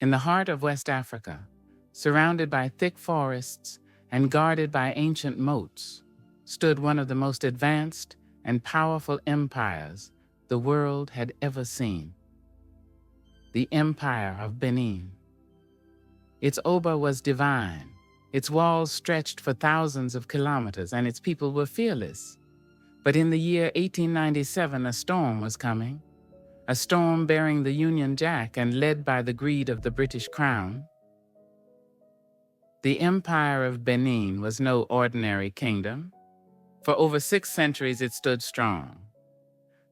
In the heart of West Africa, surrounded by thick forests and guarded by ancient moats, stood one of the most advanced and powerful empires the world had ever seen. The Empire of Benin. Its Oba was divine. Its walls stretched for thousands of kilometers, and its people were fearless. But in the year 1897, a storm was coming, a storm bearing the Union Jack and led by the greed of the British Crown. The Empire of Benin was no ordinary kingdom. For over 6 centuries it stood strong,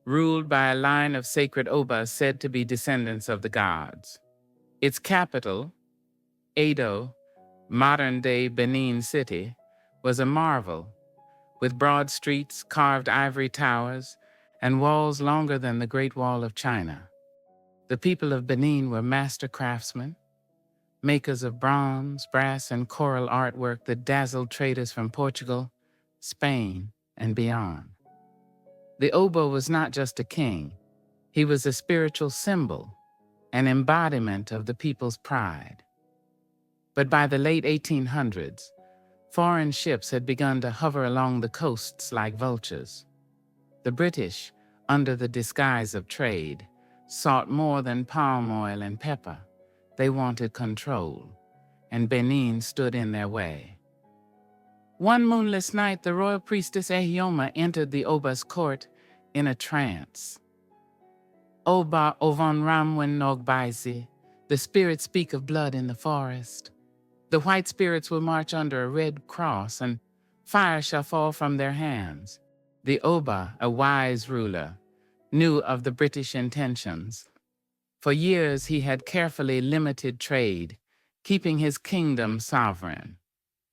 ruled by a line of sacred Obas said to be descendants of the gods. Its capital, Edo, modern-day Benin City, was a marvel, with broad streets, carved ivory towers, and walls longer than the Great Wall of China. The people of Benin were master craftsmen, makers of bronze, brass, and coral artwork that dazzled traders from Portugal, Spain, and beyond. The Oba was not just a king. He was a spiritual symbol, an embodiment of the people's pride. But by the late 1800s, foreign ships had begun to hover along the coasts like vultures. The British, under the disguise of trade, sought more than palm oil and pepper. They wanted control, and Benin stood in their way. One moonless night, the royal priestess Ehioma entered the Oba's court in a trance. Oba Ovon Ramwen Nogbaisi, the spirits speak of blood in the forest. The white spirits will march under a red cross, and fire shall fall from their hands. The Oba, a wise ruler, knew of the British intentions. For years he had carefully limited trade, keeping his kingdom sovereign.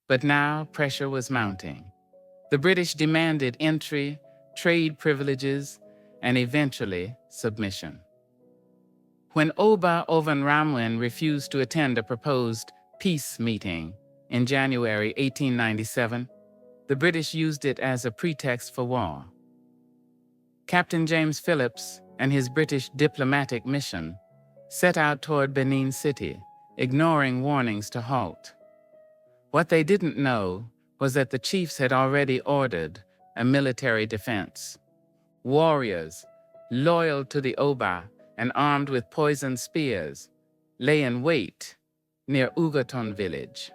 But now pressure was mounting. The British demanded entry, trade privileges, and eventually submission. When Oba Ovan Ramwen refused to attend a proposed peace meeting in January 1897, the British used it as a pretext for war. Captain James Phillips and his British diplomatic mission set out toward Benin City, ignoring warnings to halt. What they didn't know was that the chiefs had already ordered a military defense. Warriors, loyal to the Oba and armed with poisoned spears, lay in wait near Ugaton village.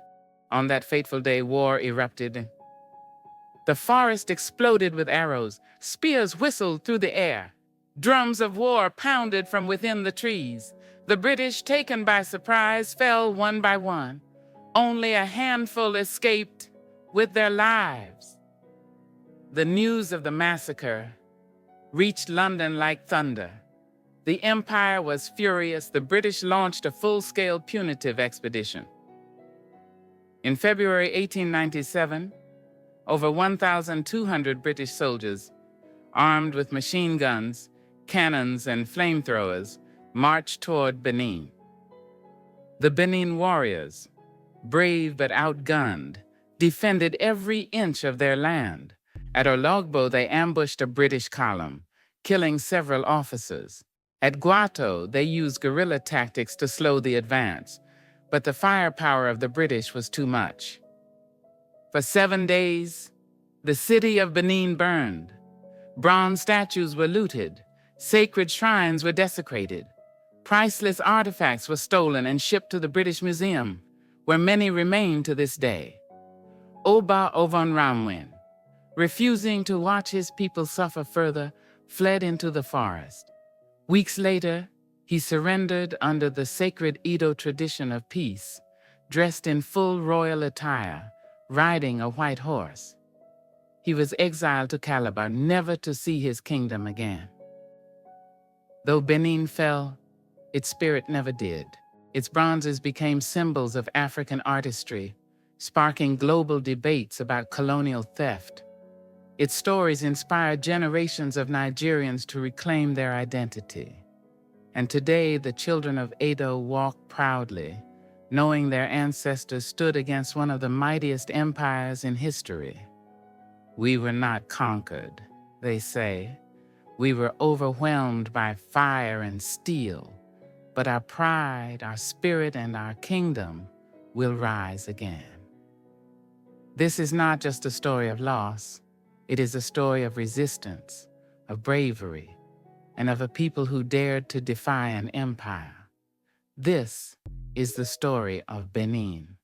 On that fateful day, war erupted. The forest exploded with arrows. Spears whistled through the air. Drums of war pounded from within the trees. The British, taken by surprise, fell one by one. Only a handful escaped with their lives. The news of the massacre reached London like thunder. The Empire was furious. The British launched a full-scale punitive expedition. In February 1897, over 1,200 British soldiers, armed with machine guns, cannons, and flamethrowers, marched toward Benin. The Benin warriors, brave but outgunned, defended every inch of their land. At Ologbo, they ambushed a British column, killing several officers. At Guato, they used guerrilla tactics to slow the advance, but the firepower of the British was too much. For 7 days, the city of Benin burned. Bronze statues were looted. Sacred shrines were desecrated. Priceless artifacts were stolen and shipped to the British Museum, where many remain to this day. Oba Ovon Ramwen, refusing to watch his people suffer further, fled into the forest. Weeks later, he surrendered under the sacred Edo tradition of peace, dressed in full royal attire, riding a white horse. He was exiled to Calabar, never to see his kingdom again. Though Benin fell, its spirit never did. Its bronzes became symbols of African artistry, sparking global debates about colonial theft. Its stories inspired generations of Nigerians to reclaim their identity. And today, the children of Edo walk proudly, knowing their ancestors stood against one of the mightiest empires in history. We were not conquered, they say. We were overwhelmed by fire and steel, but our pride, our spirit, and our kingdom will rise again. This is not just a story of loss. It is a story of resistance, of bravery, and of a people who dared to defy an empire. This is the story of Benin.